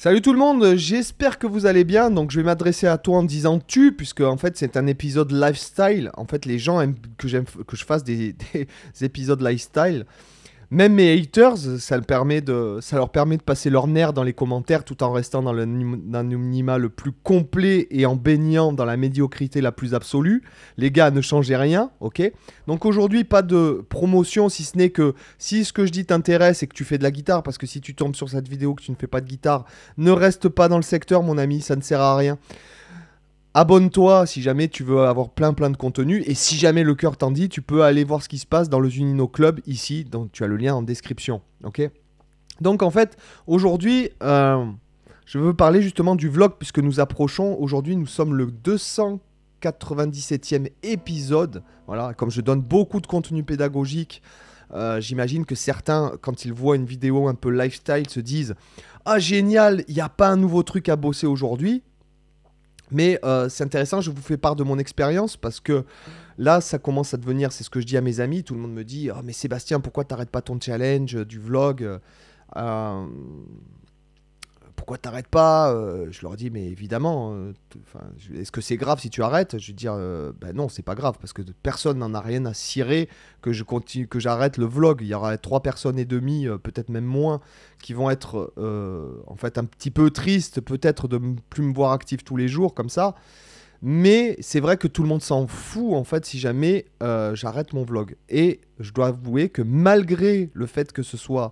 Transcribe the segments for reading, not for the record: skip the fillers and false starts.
Salut tout le monde, j'espère que vous allez bien. Donc je vais m'adresser à toi en disant tu, puisque en fait c'est un épisode lifestyle. En fait les gens aiment que je fasse des épisodes lifestyle. Même mes haters, ça leur permet de passer leur nerf dans les commentaires tout en restant dans l'anonymat le plus complet et en baignant dans la médiocrité la plus absolue. Les gars, ne changez rien, ok? Donc aujourd'hui, pas de promotion, si ce n'est que si ce que je dis t'intéresse et que tu fais de la guitare, parce que si tu tombes sur cette vidéo que tu ne fais pas de guitare, ne reste pas dans le secteur, mon ami, ça ne sert à rien. Abonne-toi si jamais tu veux avoir plein de contenu. Et si jamais le cœur t'en dit, tu peux aller voir ce qui se passe dans le Zunino Club ici. Donc tu as le lien en description. Ok. Donc en fait, aujourd'hui, je veux parler justement du vlog puisque nous approchons. Aujourd'hui, nous sommes le 297e épisode. Voilà, comme je donne beaucoup de contenu pédagogique, j'imagine que certains, quand ils voient une vidéo un peu lifestyle, se disent « Ah génial, il n'y a pas un nouveau truc à bosser aujourd'hui ». Mais c'est intéressant, je vous fais part de mon expérience parce que là, ça commence à devenir, c'est ce que je dis à mes amis, tout le monde me dit « Oh mais Sébastien, pourquoi t'arrêtes pas ton challenge du vlog pourquoi t'arrêtes pas ?» Je leur dis « Mais évidemment, est-ce que c'est grave si tu arrêtes ?» Je vais dire ben non, c'est pas grave parce que personne n'en a rien à cirer que je continue, que j'arrête le vlog. Il y aura 3 personnes et demie, peut-être même moins, qui vont être en fait un petit peu tristes, peut-être de ne plus me voir actif tous les jours comme ça. Mais c'est vrai que tout le monde s'en fout en fait si jamais j'arrête mon vlog. Et je dois avouer que malgré le fait que ce soit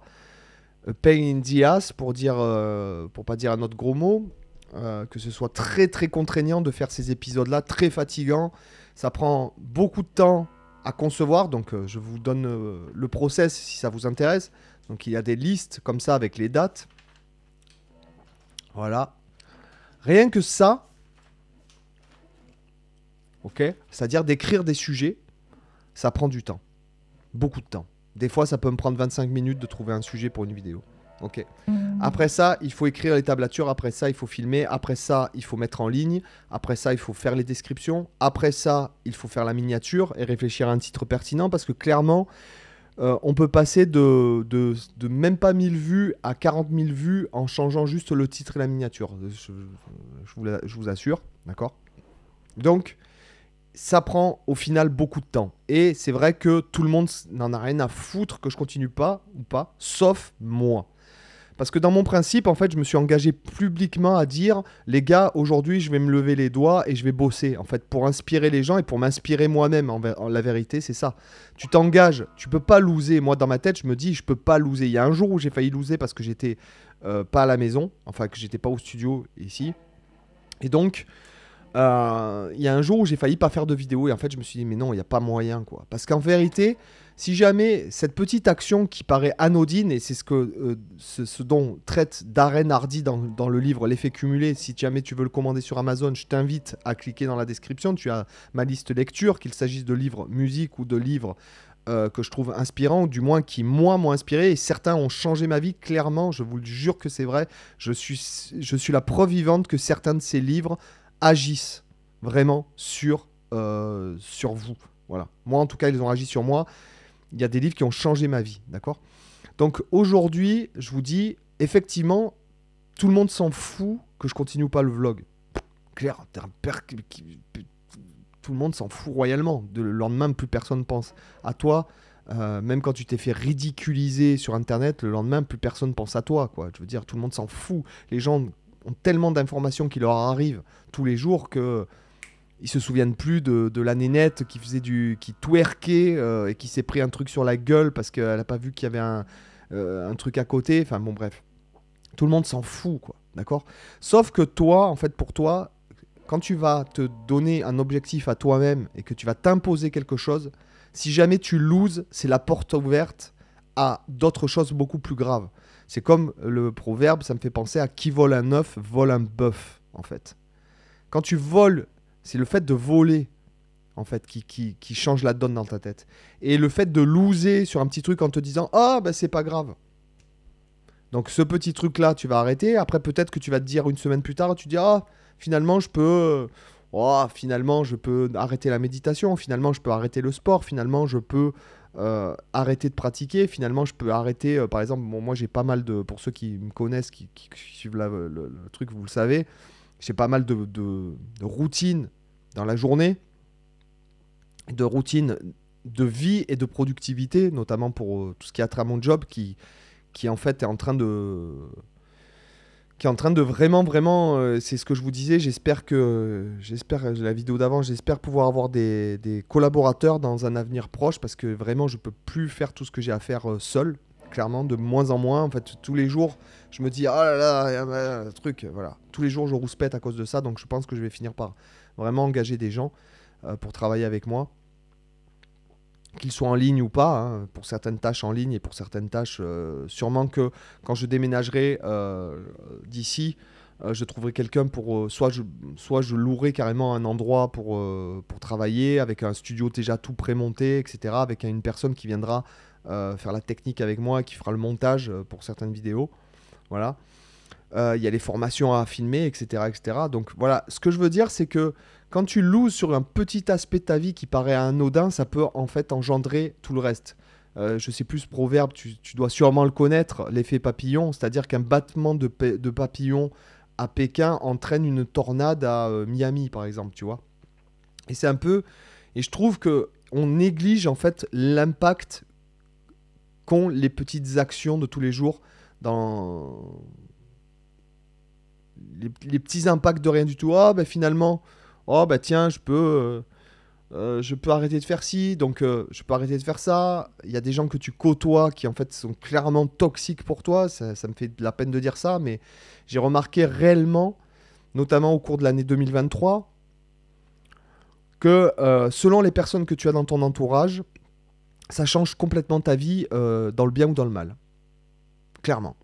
pain in the ass, pour pas dire un autre gros mot, que ce soit très contraignant de faire ces épisodes-là, très fatigant, ça prend beaucoup de temps à concevoir, donc je vous donne le process si ça vous intéresse. Donc il y a des listes comme ça avec les dates. Voilà. Rien que ça, ok, c'est-à-dire d'écrire des sujets, ça prend du temps. Beaucoup de temps. Des fois, ça peut me prendre 25 minutes de trouver un sujet pour une vidéo. Ok. Après ça, il faut écrire les tablatures. Après ça, il faut filmer. Après ça, il faut mettre en ligne. Après ça, il faut faire les descriptions. Après ça, il faut faire la miniature et réfléchir à un titre pertinent parce que clairement, on peut passer de même pas 1000 vues à 40 000 vues en changeant juste le titre et la miniature. Je vous assure. D'accord ? Donc, ça prend au final beaucoup de temps. Et c'est vrai que tout le monde n'en a rien à foutre que je continue pas ou pas, sauf moi. Parce que dans mon principe, en fait, je me suis engagé publiquement à dire « Les gars, aujourd'hui, je vais me lever les doigts et je vais bosser. » En fait, pour inspirer les gens et pour m'inspirer moi-même. La vérité, c'est ça. Tu t'engages, tu peux pas loser. Moi, dans ma tête, je me dis « Je peux pas loser. » Il y a un jour où j'ai failli loser parce que j'étais pas à la maison. Enfin, que j'étais pas au studio ici. Et donc... il y a un jour où j'ai failli pas faire de vidéo et en fait je me suis dit mais non, il n'y a pas moyen quoi. Parce qu'en vérité, si jamais cette petite action qui paraît anodine, et c'est ce dont traite Darren Hardy dans le livre L'effet cumulé, si jamais tu veux le commander sur Amazon, je t'invite à cliquer dans la description, tu as ma liste lecture, qu'il s'agisse de livres musique ou de livres que je trouve inspirants, ou du moins qui moi m'ont inspiré, et certains ont changé ma vie, clairement, je vous le jure que c'est vrai, je suis la preuve vivante que certains de ces livres agissent vraiment sur vous. Voilà. Moi, en tout cas, ils ont agi sur moi. Il y a des livres qui ont changé ma vie, d'accord ? Donc, aujourd'hui, je vous dis, effectivement, tout le monde s'en fout que je continue pas le vlog. Claire, t'es un père tout le monde s'en fout royalement. Le lendemain, plus personne pense à toi. Même quand tu t'es fait ridiculiser sur Internet, le lendemain, plus personne pense à toi, quoi. Je veux dire, tout le monde s'en fout. Les gens ont tellement d'informations qui leur arrivent tous les jours que ils se souviennent plus de la nénette qui twerkait et qui s'est pris un truc sur la gueule parce qu'elle a pas vu qu'il y avait un truc à côté. Enfin bon bref, tout le monde s'en fout quoi, d'accord ? Sauf que toi, en fait pour toi, quand tu vas te donner un objectif à toi-même et que tu vas t'imposer quelque chose, si jamais tu loses, c'est la porte ouverte à d'autres choses beaucoup plus graves. C'est comme le proverbe, ça me fait penser à qui vole un œuf, vole un bœuf, en fait. Quand tu voles, c'est le fait de voler, en fait, qui change la donne dans ta tête. Et le fait de loser sur un petit truc en te disant « Ah, ben c'est pas grave ». Donc ce petit truc-là, tu vas arrêter. Après, peut-être que tu vas te dire une semaine plus tard, tu dis « Ah, finalement, je peux arrêter la méditation. Finalement, je peux arrêter le sport. Finalement, je peux arrêter de pratiquer. Finalement, je peux arrêter. Par exemple, bon, moi, j'ai pas mal de. Pour ceux qui me connaissent, qui suivent le truc, vous le savez, j'ai pas mal de routines dans la journée, de routines de vie et de productivité, notamment pour tout ce qui a trait à mon job, qui en fait est en train de vraiment, c'est ce que je vous disais, j'espère la vidéo d'avant, j'espère pouvoir avoir des collaborateurs dans un avenir proche, parce que vraiment je peux plus faire tout ce que j'ai à faire seul, clairement, de moins en moins. En fait, tous les jours je me dis oh là là, y a un truc, voilà, tous les jours je rouspète à cause de ça. Donc je pense que je vais finir par vraiment engager des gens pour travailler avec moi, qu'ils soient en ligne ou pas, hein, pour certaines tâches en ligne et pour certaines tâches, sûrement que quand je déménagerai d'ici, je trouverai quelqu'un pour... soit je louerai carrément un endroit pour travailler, avec un studio déjà tout prémonté, etc. Avec une personne qui viendra faire la technique avec moi, qui fera le montage pour certaines vidéos. Voilà. Il y a les formations à filmer, etc., etc. Donc voilà, ce que je veux dire, c'est que quand tu loues sur un petit aspect de ta vie qui paraît anodin, ça peut en fait engendrer tout le reste. Je sais plus ce proverbe, tu dois sûrement le connaître, l'effet papillon, c'est-à-dire qu'un battement de papillon à Pékin entraîne une tornade à Miami, par exemple, tu vois. Et c'est un peu... Et je trouve que on néglige en fait l'impact qu'ont les petites actions de tous les jours dans... Les petits impacts de rien du tout. Ah, ben finalement, oh, bah tiens, je peux arrêter de faire ci, donc je peux arrêter de faire ça. Il y a des gens que tu côtoies qui, en fait, sont clairement toxiques pour toi. Ça me fait de la peine de dire ça, mais j'ai remarqué réellement, notamment au cours de l'année 2023, que selon les personnes que tu as dans ton entourage, ça change complètement ta vie dans le bien ou dans le mal. Clairement.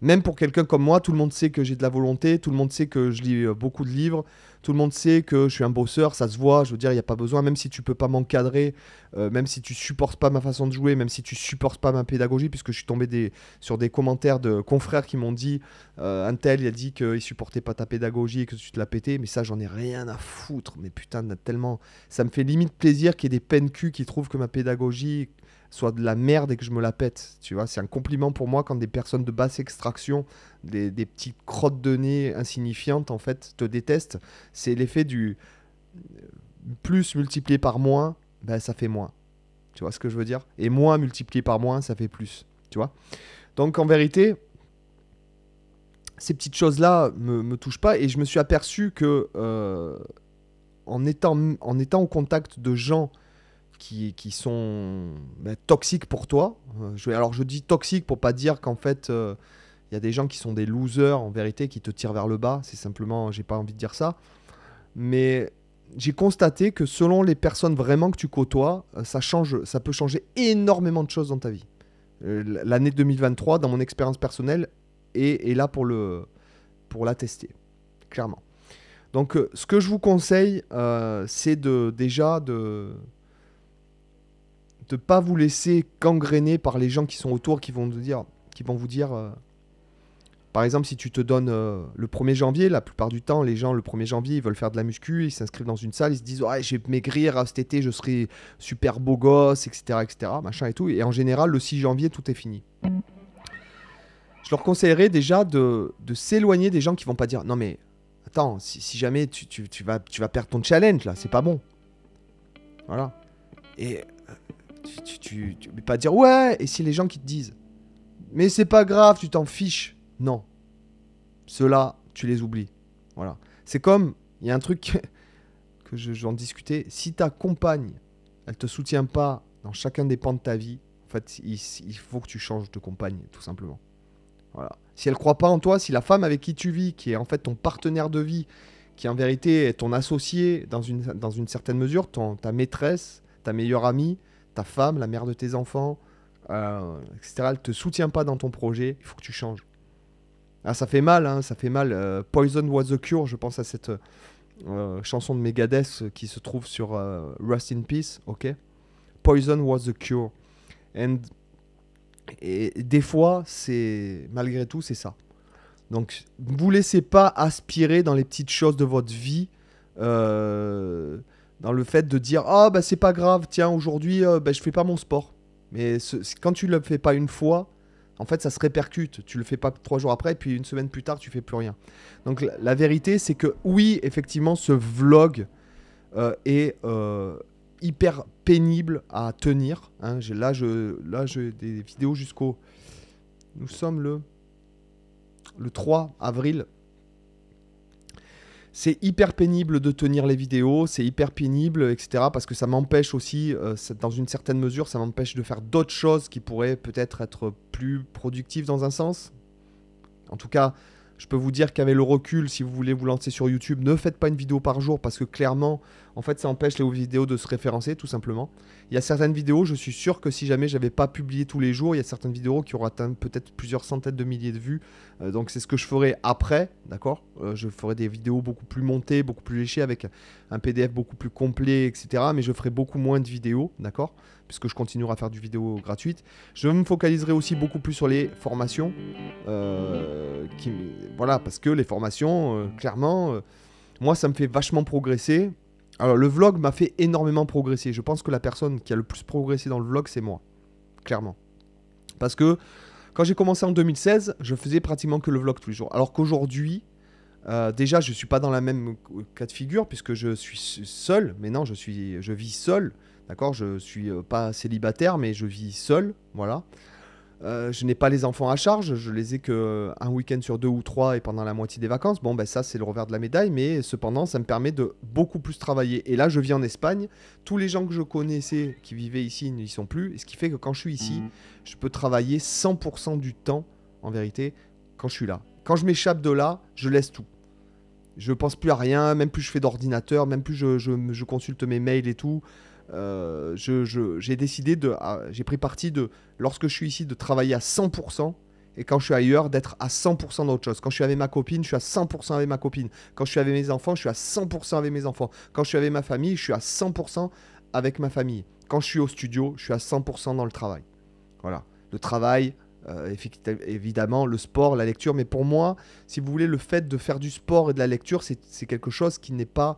Même pour quelqu'un comme moi, tout le monde sait que j'ai de la volonté, tout le monde sait que je lis beaucoup de livres, tout le monde sait que je suis un bosseur, ça se voit, je veux dire, il n'y a pas besoin, même si tu peux pas m'encadrer, même si tu supportes pas ma façon de jouer, même si tu supportes pas ma pédagogie, puisque je suis tombé sur des commentaires de confrères qui m'ont dit, un tel, il a dit qu'il supportait pas ta pédagogie et que tu te l'as pété, mais ça, j'en ai rien à foutre, mais putain, tellement... Ça me fait limite plaisir qu'il y ait des peines cul qui trouvent que ma pédagogie... soit de la merde et que je me la pète, tu vois, c'est un compliment pour moi quand des personnes de basse extraction, des petites crottes de nez insignifiantes en fait, te détestent. C'est l'effet du plus multiplié par moins, ben, ça fait moins, tu vois ce que je veux dire, et moins multiplié par moins, ça fait plus, tu vois. Donc en vérité, ces petites choses-là me touchent pas, et je me suis aperçu que en étant au contact de gens qui sont toxiques pour toi. Alors je dis toxique pour pas dire qu'en fait il y a des gens qui sont des losers en vérité, qui te tirent vers le bas. C'est simplement, j'ai pas envie de dire ça. Mais j'ai constaté que selon les personnes vraiment que tu côtoies, ça peut changer énormément de choses dans ta vie. L'année 2023, dans mon expérience personnelle, est là pour l'attester, clairement. Donc ce que je vous conseille, c'est déjà de pas vous laisser gangréner par les gens qui sont autour, qui vont vous dire, par exemple, si tu te donnes le 1er janvier, la plupart du temps, les gens, le 1er janvier, ils veulent faire de la muscu, ils s'inscrivent dans une salle, ils se disent ouais, je vais maigrir cet été, je serai super beau gosse, etc., machin et tout. Et en général, le 6 janvier, tout est fini. Je leur conseillerais déjà de s'éloigner des gens qui vont pas dire non mais attends, si jamais tu vas perdre ton challenge là, c'est pas bon. Voilà. Et tu peux pas dire ouais, et si les gens qui te disent mais c'est pas grave, tu t'en fiches. Non. Ceux-là, tu les oublies. Voilà. C'est comme, il y a un truc que j'en discutais, si ta compagne, elle te soutient pas dans chacun des pans de ta vie, en fait, il faut que tu changes de compagne, tout simplement. Voilà. Si elle croit pas en toi, si la femme avec qui tu vis, qui est en fait ton partenaire de vie, qui en vérité est ton associé dans une certaine mesure, ta maîtresse, ta meilleure amie, ta femme, la mère de tes enfants, etc., elle te soutient pas dans ton projet, il faut que tu changes. Ah, ça fait mal, hein, ça fait mal. Poison was the cure, je pense à cette chanson de Megadeth qui se trouve sur Rust in Peace, ok. Poison was the cure. Et des fois, malgré tout, c'est ça. Donc, ne vous laissez pas aspirer dans les petites choses de votre vie, dans le fait de dire « Ah, bah c'est pas grave, tiens, aujourd'hui, je fais pas mon sport. » Mais quand tu le fais pas une fois, en fait, ça se répercute. Tu le fais pas 3 jours après, et puis une semaine plus tard, tu fais plus rien. Donc la vérité, c'est que oui, effectivement, ce vlog est hyper pénible à tenir. Hein. Là, j'ai des vidéos jusqu'au... Nous sommes le 3 avril. C'est hyper pénible de tenir les vidéos, c'est hyper pénible, etc. Parce que ça m'empêche aussi, dans une certaine mesure, ça m'empêche de faire d'autres choses qui pourraient peut-être être plus productives dans un sens. En tout cas, je peux vous dire qu'avec le recul, si vous voulez vous lancer sur YouTube, ne faites pas une vidéo par jour parce que clairement, en fait, ça empêche les vidéos de se référencer, tout simplement. Il y a certaines vidéos, je suis sûr que si jamais j'avais pas publié tous les jours, il y a certaines vidéos qui auraient atteint peut-être plusieurs centaines de milliers de vues. Donc c'est ce que je ferai après, d'accord. Je ferai des vidéos beaucoup plus montées, beaucoup plus léchées, avec un PDF beaucoup plus complet, etc. Mais je ferai beaucoup moins de vidéos, d'accord, puisque je continuerai à faire du vidéo gratuite. Je me focaliserai aussi beaucoup plus sur les formations. Voilà, parce que les formations, clairement, moi, ça me fait vachement progresser. Alors, le vlog m'a fait énormément progresser. Je pense que la personne qui a le plus progressé dans le vlog, c'est moi. Clairement. Parce que quand j'ai commencé en 2016, je faisais pratiquement que le vlog tous les jours. Alors qu'aujourd'hui, déjà, je ne suis pas dans la même cas de figure, puisque je suis seul. Mais non, je vis seul. D'accord, je suis pas célibataire, mais je vis seul. Voilà. Je n'ai pas les enfants à charge, je les ai qu'un week-end sur 2 ou 3 et pendant la moitié des vacances. Bon, ben ça, c'est le revers de la médaille, mais cependant, ça me permet de beaucoup plus travailler. Et là, je vis en Espagne. Tous les gens que je connaissais qui vivaient ici n'y sont plus. Et ce qui fait que quand je suis ici, je peux travailler 100% du temps, en vérité, quand je suis là. Quand je m'échappe de là, je laisse tout. Je pense plus à rien, même plus je fais d'ordinateur, même plus je consulte mes mails et tout. J'ai décidé j'ai pris parti de, lorsque je suis ici, de travailler à 100%, et quand je suis ailleurs, d'être à 100% d'autre chose. Quand je suis avec ma copine, je suis à 100% avec ma copine. Quand je suis avec mes enfants, je suis à 100% avec mes enfants. Quand je suis avec ma famille, je suis à 100% avec ma famille. Quand je suis au studio, je suis à 100% dans le travail. Voilà. Le travail, évidemment, le sport, la lecture. Mais pour moi, si vous voulez, le fait de faire du sport et de la lecture, c'est quelque chose qui n'est pas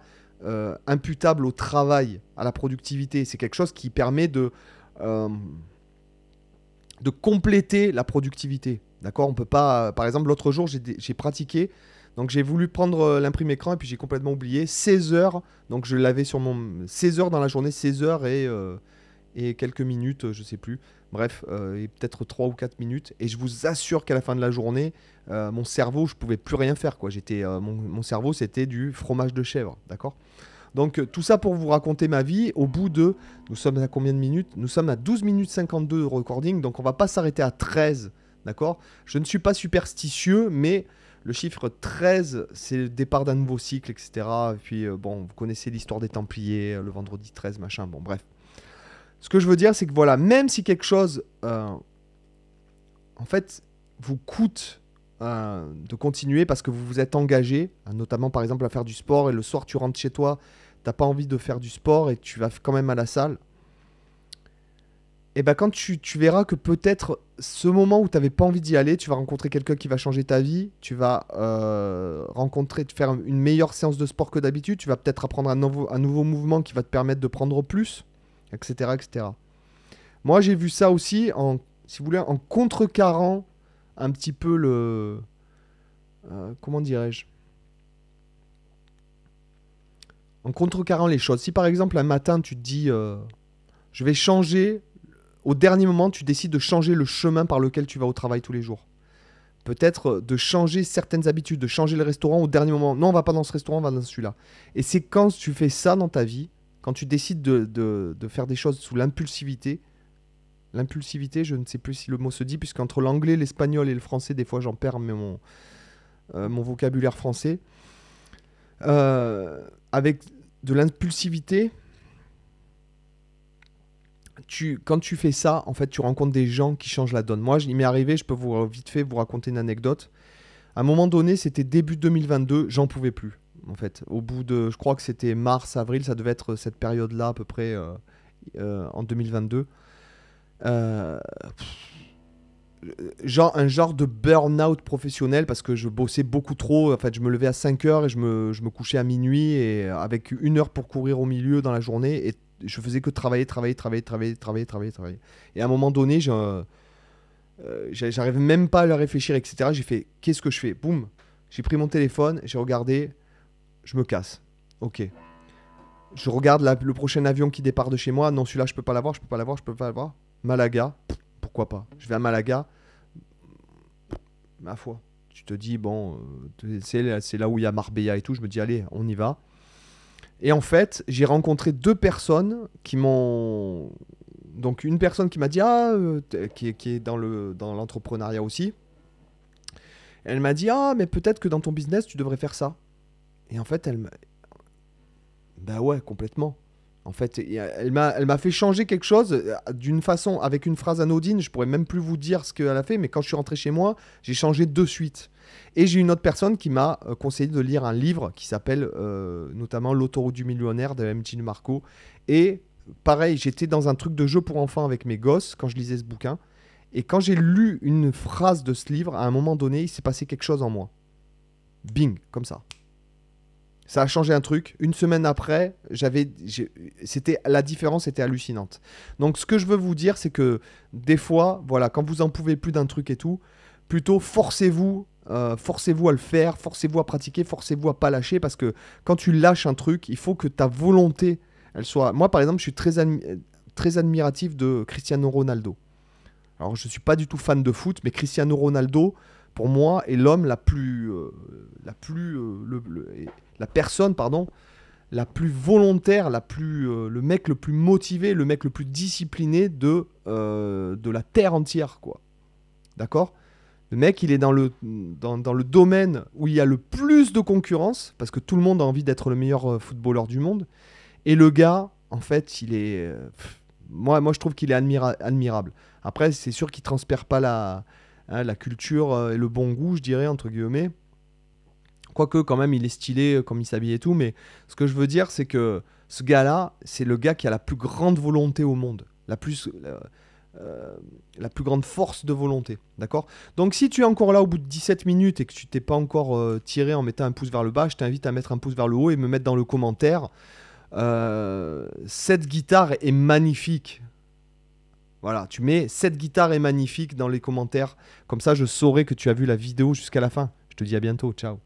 imputable au travail, à la productivité. C'est quelque chose qui permet de compléter la productivité. D'accord, on peut pas... Par exemple, l'autre jour, j'ai pratiqué. Donc, j'ai voulu prendre l'imprime écran et puis j'ai complètement oublié. 16 heures. Donc, je l'avais sur mon... 16 heures dans la journée. 16 heures et quelques minutes, je sais plus. Bref, et peut-être 3 ou 4 minutes. Et je vous assure qu'à la fin de la journée, mon cerveau, je pouvais plus rien faire, quoi. Mon cerveau, c'était du fromage de chèvre, d'accord. Donc, tout ça pour vous raconter ma vie. Au bout de... Nous sommes à combien de minutes? Nous sommes à 12 minutes 52 de recording. Donc, on va pas s'arrêter à 13, d'accord. Je ne suis pas superstitieux, mais le chiffre 13, c'est le départ d'un nouveau cycle, etc. Et puis, bon, vous connaissez l'histoire des Templiers, le vendredi 13, machin. Bon, bref. Ce que je veux dire, c'est que voilà, même si quelque chose, en fait, vous coûte de continuer parce que vous vous êtes engagé, notamment par exemple à faire du sport, et le soir tu rentres chez toi, t'as pas envie de faire du sport et tu vas quand même à la salle, et ben quand tu verras que peut-être ce moment où tu n'avais pas envie d'y aller, tu vas rencontrer quelqu'un qui va changer ta vie, tu vas faire une meilleure séance de sport que d'habitude, tu vas peut-être apprendre un nouveau mouvement qui va te permettre de prendre plus, etc., etc. Moi, j'ai vu ça aussi, si vous voulez, en contrecarrant un petit peu le... comment dirais-je? En contrecarrant les choses. Si par exemple, un matin, tu te dis, je vais changer... Au dernier moment, tu décides de changer le chemin par lequel tu vas au travail tous les jours. Peut-être de changer certaines habitudes, de changer le restaurant au dernier moment. Non, on va pas dans ce restaurant, on va dans celui-là. Et c'est quand tu fais ça dans ta vie, quand tu décides de faire des choses sous l'impulsivité. L'impulsivité, je ne sais plus si le mot se dit, puisqu'entre l'anglais, l'espagnol et le français, des fois j'en perds mon vocabulaire français. Avec de l'impulsivité, quand tu fais ça, en fait, tu rencontres des gens qui changent la donne. Moi, il m'est arrivé, je peux vite fait vous raconter une anecdote. À un moment donné, c'était début 2022, j'en pouvais plus. En fait, au bout de, je crois que c'était mars, avril, ça devait être cette période-là à peu près en 2022. Un genre de burn-out professionnel parce que je bossais beaucoup trop. En fait, je me levais à 5 heures et je me couchais à minuit et avec 1 heure pour courir au milieu dans la journée. Et je faisais que travailler. Et à un moment donné, j'arrivais même pas à le réfléchir, etc. J'ai fait, qu'est-ce que je fais? Boum, j'ai pris mon téléphone, j'ai regardé, je me casse. Ok. Je regarde le prochain avion qui départ de chez moi. Non, celui-là, je peux pas l'avoir. Malaga, pourquoi pas? Je vais à Malaga. Ma foi. Tu te dis, bon, c'est là où il y a Marbella et tout. Je me dis, allez, on y va. Et en fait, j'ai rencontré deux personnes qui m'ont... Donc, une personne qui m'a dit, qui est dans l'entrepreneuriat aussi. Elle m'a dit, mais peut-être que dans ton business, tu devrais faire ça. Et en fait, bah ouais, complètement. En fait, elle m'a fait changer quelque chose d'une façon, avec une phrase anodine. Je pourrais même plus vous dire ce qu'elle a fait, mais quand je suis rentré chez moi, j'ai changé de suite. Et j'ai une autre personne qui m'a conseillé de lire un livre qui s'appelle notamment L'autoroute du millionnaire de M. Marco. Et pareil, j'étais dans un truc de jeu pour enfants avec mes gosses quand je lisais ce bouquin. Et quand j'ai lu une phrase de ce livre, à un moment donné, il s'est passé quelque chose en moi. Bing, comme ça. Ça a changé un truc. Une semaine après, la différence était hallucinante. Donc, ce que je veux vous dire, c'est que des fois, voilà, quand vous en pouvez plus d'un truc et tout, plutôt forcez-vous à le faire, forcez-vous à pratiquer, forcez-vous à pas lâcher, parce que quand tu lâches un truc, il faut que ta volonté, elle soit... Moi, par exemple, je suis très admiratif de Cristiano Ronaldo. Alors, je suis pas du tout fan de foot, mais Cristiano Ronaldo, pour moi, est l'homme la personne, la plus volontaire, le mec le plus motivé, le mec le plus discipliné de la terre entière, quoi. D'accord? Le mec, il est dans le domaine où il y a le plus de concurrence, parce que tout le monde a envie d'être le meilleur footballeur du monde. Et le gars, en fait, il est... moi, je trouve qu'il est admirable. Après, c'est sûr qu'il ne transpire pas la culture et le bon goût, je dirais, entre guillemets. Quoique, quand même, il est stylé comme il s'habille et tout. Mais ce que je veux dire, c'est que ce gars-là, c'est le gars qui a la plus grande volonté au monde. La plus grande force de volonté. D'accord? Donc, si tu es encore là au bout de 17 minutes et que tu t'es pas encore tiré en mettant un pouce vers le bas, je t'invite à mettre un pouce vers le haut et me mettre dans le commentaire. Cette guitare est magnifique. Voilà, tu mets cette guitare est magnifique dans les commentaires. Comme ça, je saurai que tu as vu la vidéo jusqu'à la fin. Je te dis à bientôt. Ciao.